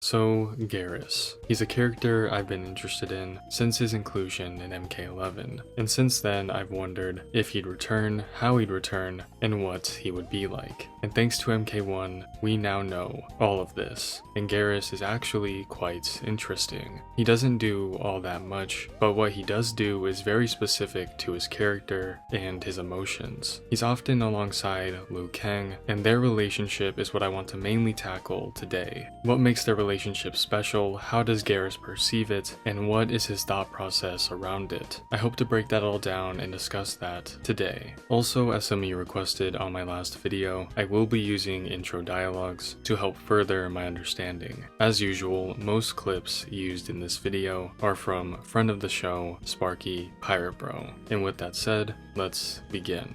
So, Geras. He's a character I've been interested in since his inclusion in MK11, and since then I've wondered if he'd return, how he'd return, and what he would be like. And thanks to MK1, we now know all of this, and Geras is actually quite interesting. He doesn't do all that much, but what he does do is very specific to his character and his emotions. He's often alongside Liu Kang, and their relationship is what I want to mainly tackle today. What makes their relationship special, how does Geras perceive it, and what is his thought process around it? I hope to break that all down and discuss that today. Also, as some of you requested on my last video, I will be using intro dialogues to help further my understanding. As usual, most clips used in this video are from friend of the show, Sparky Pirate Bro. And with that said, let's begin.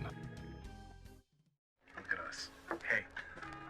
Look at us. Hey,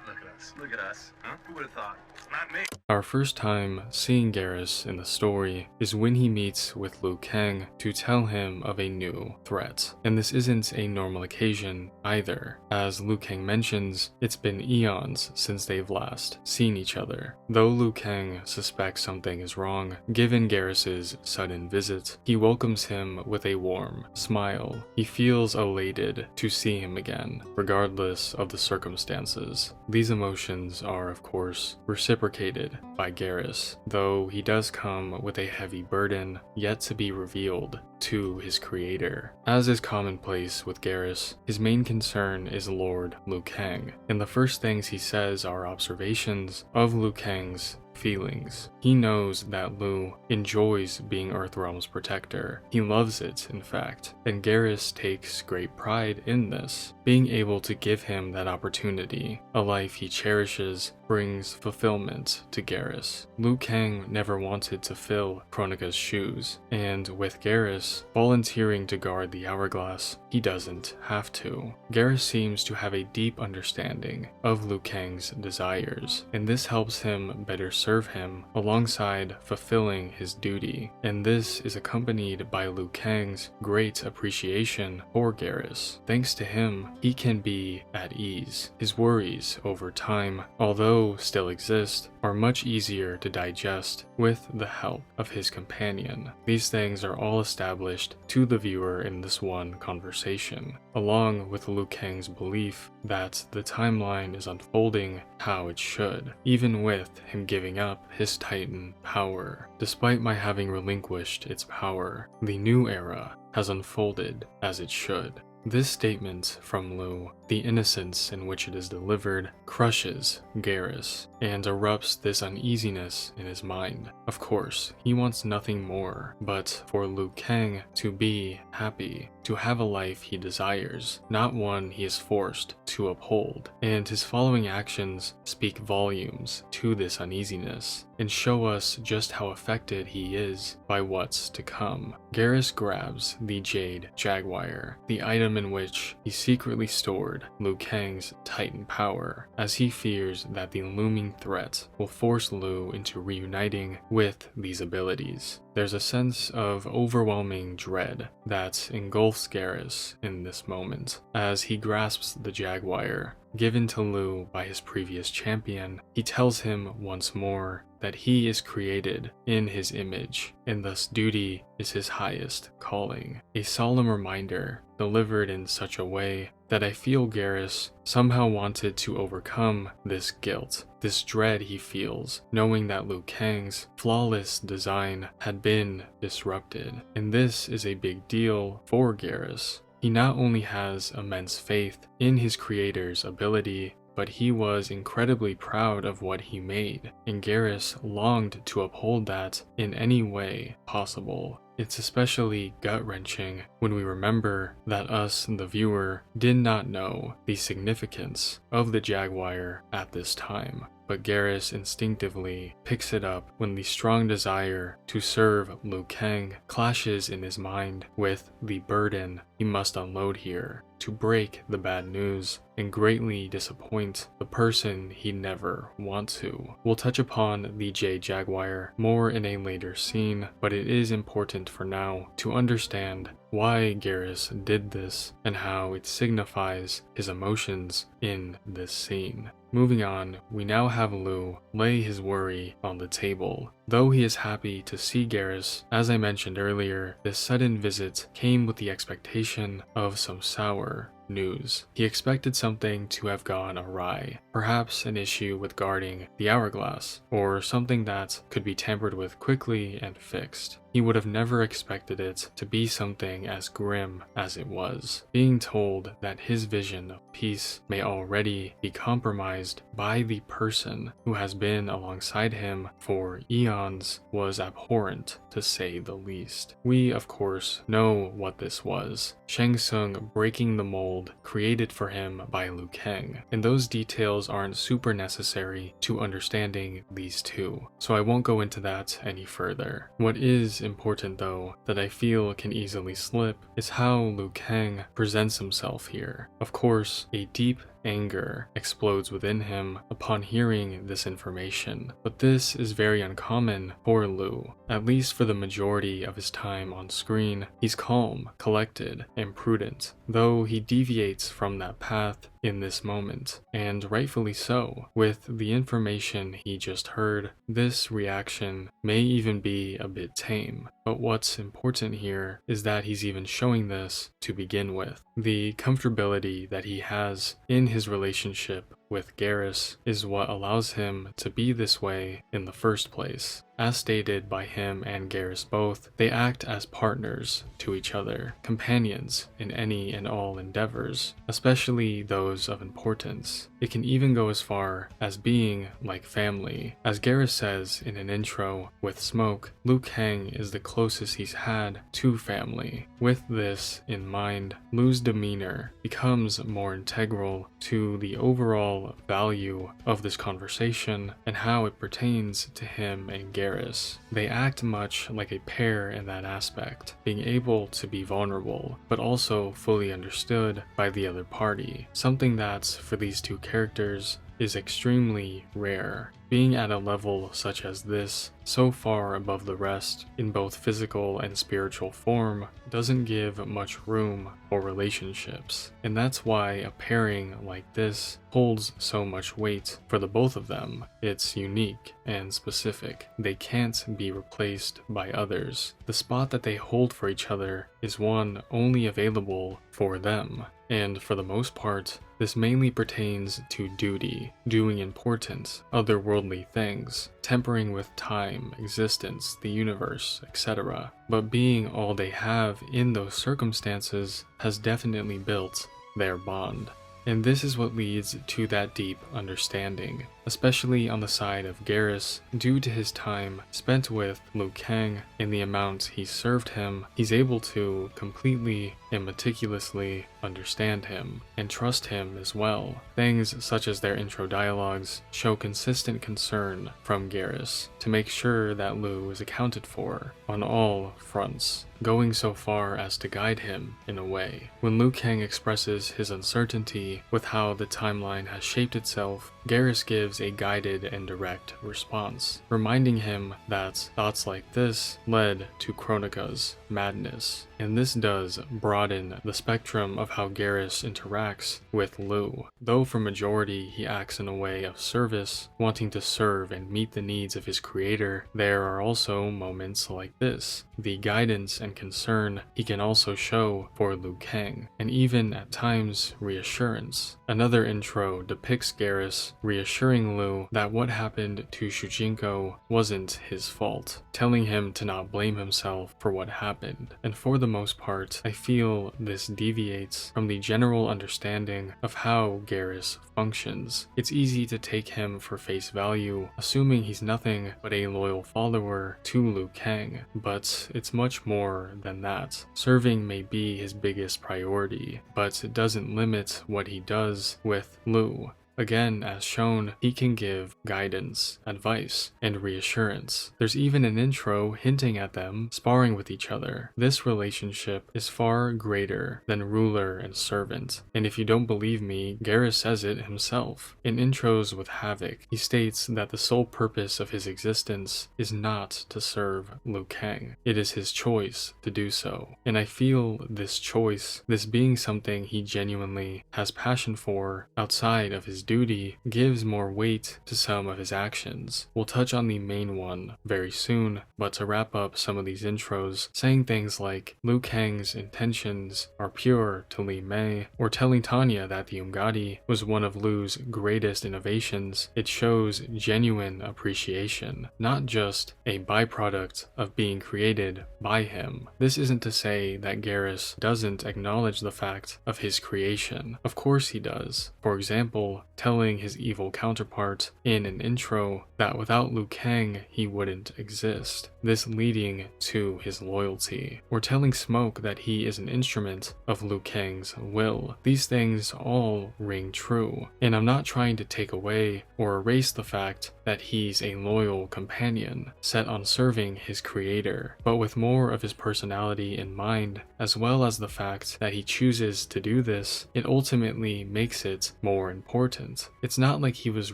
look at us. Look at us. Huh? Who would have thought? It's not me. Our first time seeing Geras in the story is when he meets with Liu Kang to tell him of a new threat. And this isn't a normal occasion either. As Liu Kang mentions, it's been eons since they've last seen each other. Though Liu Kang suspects something is wrong, given Geras' sudden visit, he welcomes him with a warm smile. He feels elated to see him again, regardless of the circumstances. These emotions are, of course, reciprocated by Geras, though he does come with a heavy burden yet to be revealed to his creator. As is commonplace with Geras, his main concern is Lord Liu Kang, and the first things he says are observations of Liu Kang's feelings. He knows that Liu enjoys being Earthrealm's protector. He loves it, in fact, and Geras takes great pride in this. Being able to give him that opportunity, a life he cherishes, brings fulfillment to Geras. Liu Kang never wanted to fill Kronika's shoes, and with Geras volunteering to guard the hourglass, he doesn't have to. Geras seems to have a deep understanding of Liu Kang's desires, and this helps him better serve him alongside fulfilling his duty, and this is accompanied by Liu Kang's great appreciation for Geras. Thanks to him, he can be at ease. His worries over time, although still exist, are much easier to digest with the help of his companion. These things are all established to the viewer in this one conversation, along with Liu Kang's belief that the timeline is unfolding how it should, even with him giving up his Titan power. Despite my having relinquished its power, the new era has unfolded as it should. This statement from Liu, the innocence in which it is delivered, crushes Geras and erupts this uneasiness in his mind. Of course, he wants nothing more but for Liu Kang to be happy, to have a life he desires, not one he is forced to uphold. And his following actions speak volumes to this uneasiness and show us just how affected he is by what's to come. Geras grabs the Jade Jaguar, the item in which he secretly stored Liu Kang's Titan power, as he fears that the looming threat will force Liu into reuniting with these abilities. There's a sense of overwhelming dread that engulfs Geras in this moment. As he grasps the Jaguar, given to Liu by his previous champion, he tells him once more that he is created in his image, and thus duty is his highest calling. A solemn reminder delivered in such a way that I feel Geras somehow wanted to overcome this guilt, this dread he feels, knowing that Liu Kang's flawless design had been disrupted. And this is a big deal for Geras. He not only has immense faith in his creator's ability, but he was incredibly proud of what he made, and Geras longed to uphold that in any way possible. It's especially gut-wrenching when we remember that us, the viewer, did not know the significance of the Jaguar at this time. But Geras instinctively picks it up when the strong desire to serve Liu Kang clashes in his mind with the burden he must unload here to break the bad news and greatly disappoint the person he'd never want to. We'll touch upon the Jade Jaguar more in a later scene, but it is important important for now to understand why Geras did this and how it signifies his emotions in this scene. Moving on, we now have Liu lay his worry on the table. Though he is happy to see Geras, as I mentioned earlier, this sudden visit came with the expectation of some sour news. He expected something to have gone awry, perhaps an issue with guarding the hourglass, or something that could be tampered with quickly and fixed. He would have never expected it to be something as grim as it was. Being told that his vision of peace may already be compromised by the person who has been alongside him for eons was abhorrent, to say the least. We, of course, know what this was. Shang Tsung breaking the mold created for him by Liu Kang, and those details aren't super necessary to understanding these two, so I won't go into that any further. What is important though, that I feel can easily slip, is how Liu Kang presents himself here. Of course, a deep anger explodes within him upon hearing this information, but this is very uncommon for Liu. At least for the majority of his time on screen, he's calm, collected, and prudent, though he deviates from that path in this moment, and rightfully so. With the information he just heard, this reaction may even be a bit tame, but what's important here is that he's even showing this to begin with. The comfortability that he has in his relationship with Geras is what allows him to be this way in the first place. As stated by him and Geras both, they act as partners to each other, companions in any and all endeavors, especially those of importance. It can even go as far as being like family. As Geras says in an intro with Smoke, Liu Kang is the closest he's had to family. With this in mind, Liu's demeanor becomes more integral to the overall value of this conversation and how it pertains to him and Geras. They act much like a pair in that aspect, being able to be vulnerable, but also fully understood by the other party, something that, for these two characters, is extremely rare. Being at a level such as this, so far above the rest, in both physical and spiritual form, doesn't give much room for relationships. And that's why a pairing like this holds so much weight for the both of them. It's unique and specific. They can't be replaced by others. The spot that they hold for each other is one only available for them. And for the most part, this mainly pertains to duty, doing important, otherworldly things, tempering with time, existence, the universe, etc. But being all they have in those circumstances has definitely built their bond. And this is what leads to that deep understanding, especially on the side of Geras. Due to his time spent with Liu Kang and the amount he served him, he's able to completely and meticulously understand him and trust him as well. Things such as their intro dialogues show consistent concern from Geras to make sure that Liu is accounted for on all fronts, going so far as to guide him in a way. When Liu Kang expresses his uncertainty with how the timeline has shaped itself, Geras gives a guided and direct response, reminding him that thoughts like this led to Kronika's madness. And this does broaden the spectrum of how Geras interacts with Liu. Though for majority he acts in a way of service, wanting to serve and meet the needs of his creator, there are also moments like this. The guidance and concern he can also show for Liu Kang, and even at times reassurance. Another intro depicts Geras reassuring Liu that what happened to Shujinko wasn't his fault, telling him to not blame himself for what happened. And for the most part, I feel this deviates from the general understanding of how Geras functions. It's easy to take him for face value, assuming he's nothing but a loyal follower to Liu Kang, but it's much more than that. Serving may be his biggest priority, but it doesn't limit what he does with Liu. Again, as shown, he can give guidance, advice, and reassurance. There's even an intro hinting at them sparring with each other. This relationship is far greater than ruler and servant, and if you don't believe me, Geras says it himself. In intros with Havoc, he states that the sole purpose of his existence is not to serve Liu Kang. It is his choice to do so, and I feel this choice, this being something he genuinely has passion for outside of his duty, gives more weight to some of his actions. We'll touch on the main one very soon, but to wrap up some of these intros, saying things like Liu Kang's intentions are pure to Li Mei, or telling Tanya that the Umgadi was one of Liu's greatest innovations, it shows genuine appreciation, not just a byproduct of being created by him. This isn't to say that Geras doesn't acknowledge the fact of his creation. Of course he does. For example, telling his evil counterpart in an intro that without Liu Kang he wouldn't exist, this leading to his loyalty, or telling Smoke that he is an instrument of Liu Kang's will. These things all ring true, and I'm not trying to take away or erase the fact that he's a loyal companion set on serving his creator, but with more of his personality in mind, as well as the fact that he chooses to do this, it ultimately makes it more important. It's not like he was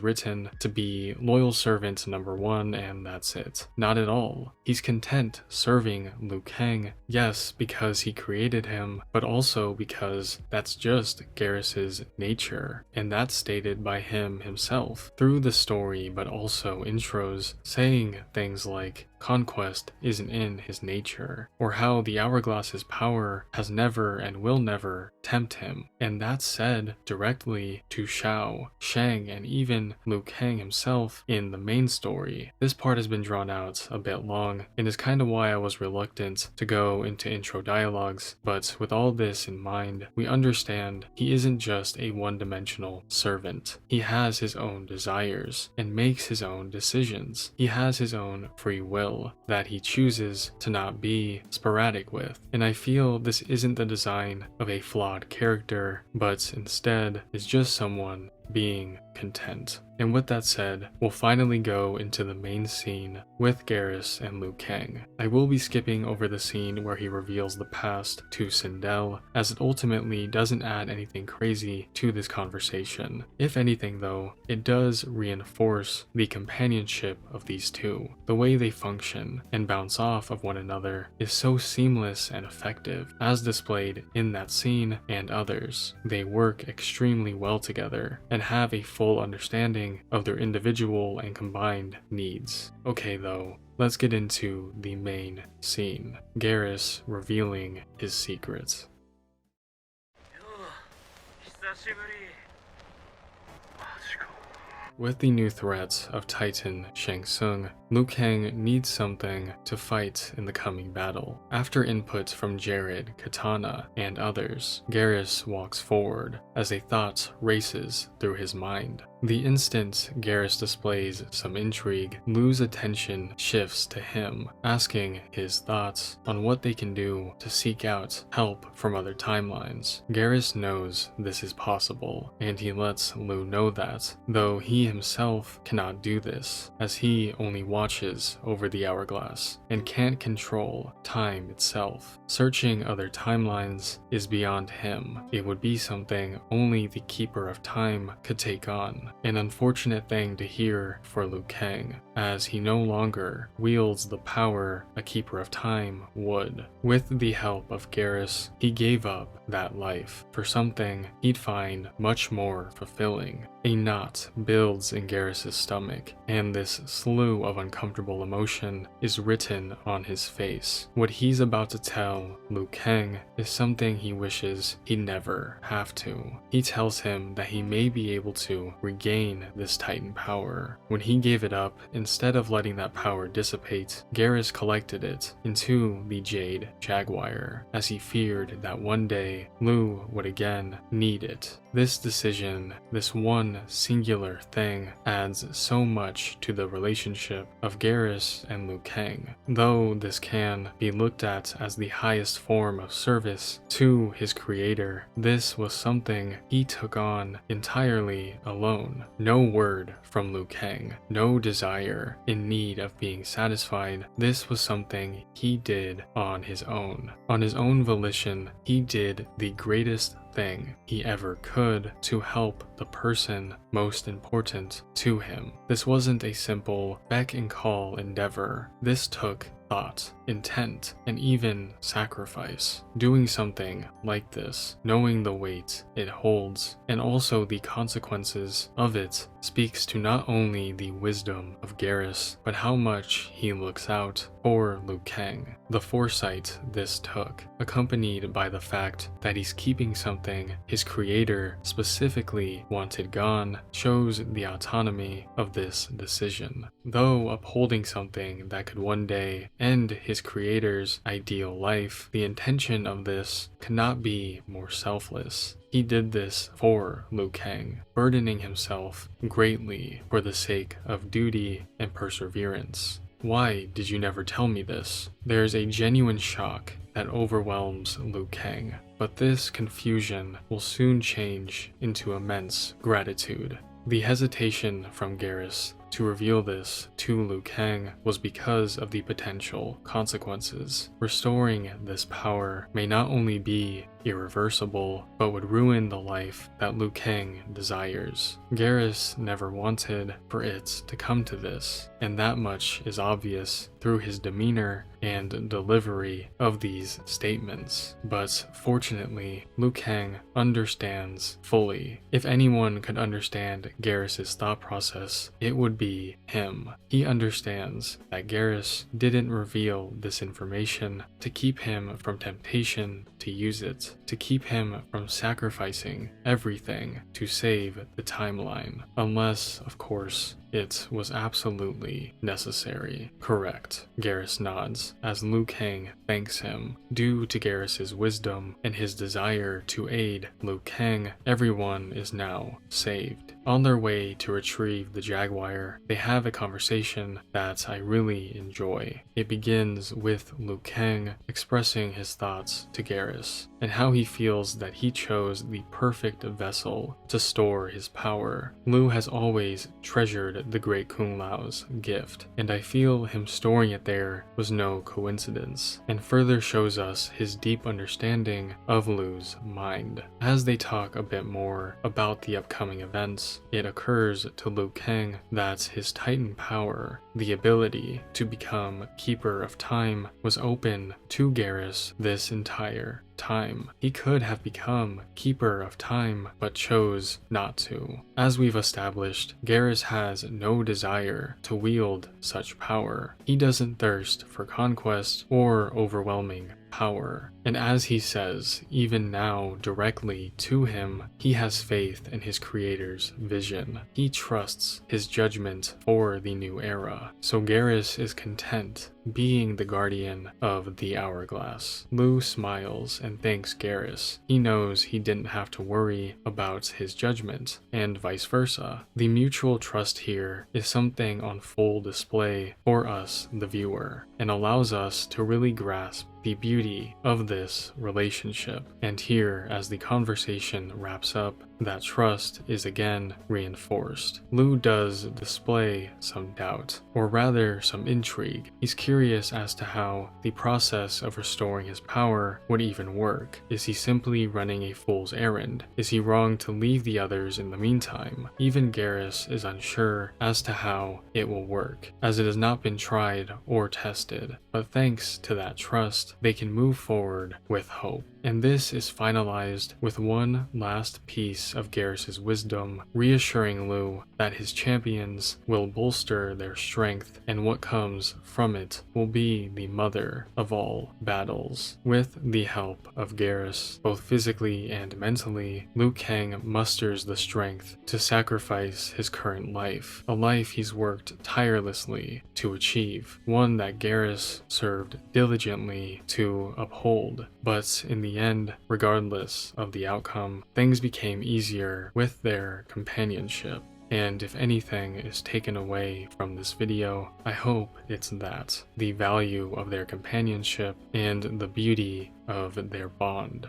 written to be loyal servant number one and that's it. Not at all. He's content serving Liu Kang, yes, because he created him, but also because that's just Geras's nature, and that's stated by him himself through the story, but also intros, saying things like conquest isn't in his nature, or how the Hourglass's power has never and will never tempt him, and that's said directly to Shao, Shang, and even Liu Kang himself in the main story. This part has been drawn out a bit long, and is kinda why I was reluctant to go into intro dialogues, but with all this in mind, we understand he isn't just a one-dimensional servant. He has his own desires, and makes his own decisions. He has his own free will that he chooses to not be sporadic with, and I feel this isn't the design of a flawed character, but instead is just someone being content. And with that said, we'll finally go into the main scene with Geras and Liu Kang. I will be skipping over the scene where he reveals the past to Sindel, as it ultimately doesn't add anything crazy to this conversation. If anything though, it does reinforce the companionship of these two. The way they function and bounce off of one another is so seamless and effective, as displayed in that scene and others. They work extremely well together and have a full understanding of their individual and combined needs. Okay though, let's get into the main scene. Geras revealing his secrets. With the new threat of Titan Shang Tsung, Liu Kang needs something to fight in the coming battle. After input from Jared, Katana, and others, Geras walks forward as a thought races through his mind. The instant Geras displays some intrigue, Liu's attention shifts to him, asking his thoughts on what they can do to seek out help from other timelines. Geras knows this is possible, and he lets Liu know that, though he himself cannot do this, as he only watches over the hourglass and can't control time itself. Searching other timelines is beyond him. It would be something only the Keeper of Time could take on. An unfortunate thing to hear for Liu Kang, as he no longer wields the power a Keeper of Time would. With the help of Geras, he gave up that life for something he'd find much more fulfilling. A knot builds in Geras's stomach, and this slew of uncomfortable emotion is written on his face. What he's about to tell Liu Kang is something he wishes he'd never have to. He tells him that he may be able to regain this Titan power. When he gave it up, instead of letting that power dissipate, Geras collected it into the Jade Jaguar, as he feared that one day Liu would again need it. This decision, this one singular thing, adds so much to the relationship of Geras and Liu Kang. Though this can be looked at as the highest form of service to his creator, this was something he took on entirely alone. No word from Liu Kang, no desire in need of being satisfied. This was something he did on his own. On his own volition, he did the greatest thing he ever could to help the person most important to him. This wasn't a simple beck and call endeavor. This took thought, intent, and even sacrifice. Doing something like this, knowing the weight it holds, and also the consequences of it, speaks to not only the wisdom of Geras, but how much he looks out for Liu Kang. The foresight this took, accompanied by the fact that he's keeping something his creator specifically wanted gone, shows the autonomy of this decision. Though upholding something that could one day end his creator's ideal life, the intention of this cannot be more selfless. He did this for Liu Kang, burdening himself greatly for the sake of duty and perseverance. Why did you never tell me this? There's a genuine shock that overwhelms Liu Kang, but this confusion will soon change into immense gratitude. The hesitation from Geras to reveal this to Liu Kang was because of the potential consequences. Restoring this power may not only be irreversible, but would ruin the life that Liu Kang desires. Geras never wanted for it to come to this, and that much is obvious through his demeanor and delivery of these statements. But fortunately, Liu Kang understands fully. If anyone could understand Geras' thought process, it would be him. He understands that Geras didn't reveal this information to keep him from temptation to use it, to keep him from sacrificing everything to save the timeline, unless, of course, it was absolutely necessary. Correct. Geras nods as Liu Kang thanks him. Due to Geras' wisdom and his desire to aid Liu Kang, everyone is now saved. On their way to retrieve the Jaguar, they have a conversation that I really enjoy. It begins with Liu Kang expressing his thoughts to Geras, and how he feels that he chose the perfect vessel to store his power. Liu has always treasured the great Kung Lao's gift, and I feel him storing it there was no coincidence, and further shows us his deep understanding of Liu's mind. As they talk a bit more about the upcoming events, it occurs to Liu Kang that his Titan power, the ability to become Keeper of Time, was open to Geras this entire time. He could have become Keeper of Time, but chose not to. As we've established, Geras has no desire to wield such power. He doesn't thirst for conquest or overwhelming power. And as he says, even now directly to him, he has faith in his creator's vision. He trusts his judgment for the new era. So Geras is content being the guardian of the hourglass. Liu smiles and thanks Geras. He knows he didn't have to worry about his judgment, and vice versa. The mutual trust here is something on full display for us, the viewer, and allows us to really grasp the beauty of this relationship. And here, as the conversation wraps up, that trust is again reinforced. Liu does display some doubt, or rather some intrigue. He's curious as to how the process of restoring his power would even work. Is he simply running a fool's errand? Is he wrong to leave the others in the meantime? Even Geras is unsure as to how it will work, as it has not been tried or tested. But thanks to that trust, they can move forward with hope. And this is finalized with one last piece of Geras' wisdom, reassuring Liu that his champions will bolster their strength, and what comes from it will be the mother of all battles. With the help of Geras, both physically and mentally, Liu Kang musters the strength to sacrifice his current life, a life he's worked tirelessly to achieve, one that Geras served diligently to uphold. But in the the end, regardless of the outcome, things became easier with their companionship. And if anything is taken away from this video, I hope it's that, the value of their companionship and the beauty of their bond.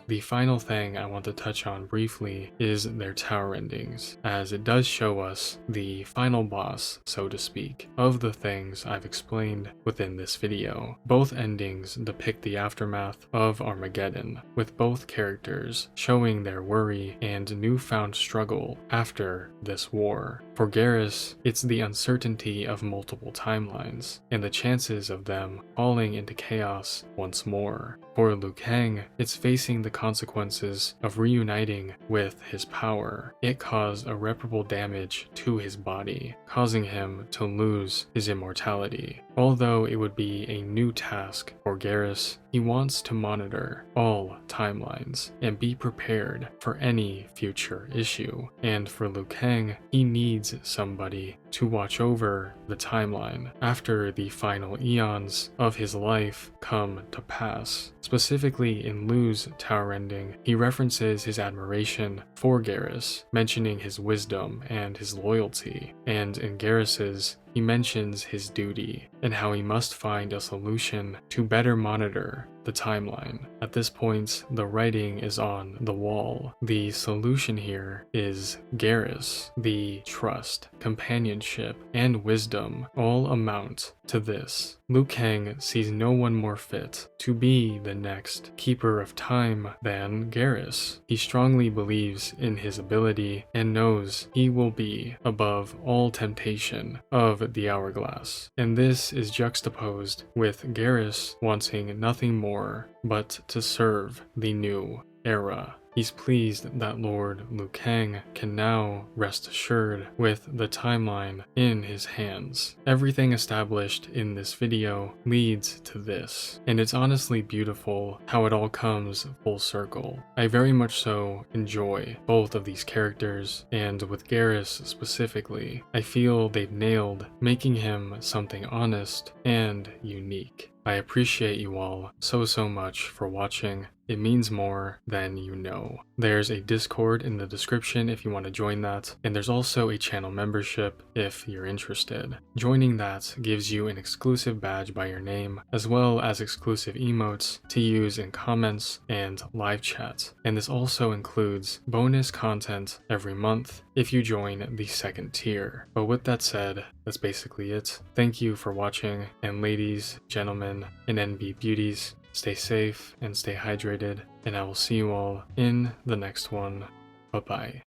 The final thing I want to touch on briefly is their tower endings, as it does show us the final boss, so to speak, of the things I've explained within this video. Both endings depict the aftermath of Armageddon, with both characters showing their worry and newfound struggle after this war. For Geras, it's the uncertainty of multiple timelines, and the chances of them falling into chaos once more. For Liu Kang, it's facing the consequences of reuniting with his power. It caused irreparable damage to his body, causing him to lose his immortality. Although it would be a new task for Geras, he wants to monitor all timelines and be prepared for any future issue. And for Liu Kang, he needs somebody to watch over the timeline after the final eons of his life come to pass. Specifically in Liu's tower ending, he references his admiration for Geras, mentioning his wisdom and his loyalty, and in Geras's, he mentions his duty and how he must find a solution to better monitor the timeline. At this point, the writing is on the wall. The solution here is Geras. The trust, companionship, and wisdom all amount to this. Liu Kang sees no one more fit to be the next keeper of time than Geras. He strongly believes in his ability and knows he will be above all temptation of the hourglass. And this is juxtaposed with Geras wanting nothing more but to serve the new era. He's pleased that Lord Liu Kang can now rest assured with the timeline in his hands. Everything established in this video leads to this, and it's honestly beautiful how it all comes full circle. I very much so enjoy both of these characters, and with Geras specifically, I feel they've nailed making him something honest and unique. I appreciate you all so much for watching. It means more than you know. There's a Discord in the description if you want to join that, and there's also a channel membership if you're interested. Joining that gives you an exclusive badge by your name, as well as exclusive emotes to use in comments and live chat. And this also includes bonus content every month if you join the second tier. But with that said, that's basically it. Thank you for watching, and ladies, gentlemen, and NB beauties, stay safe and stay hydrated, and I will see you all in the next one. Bye-bye.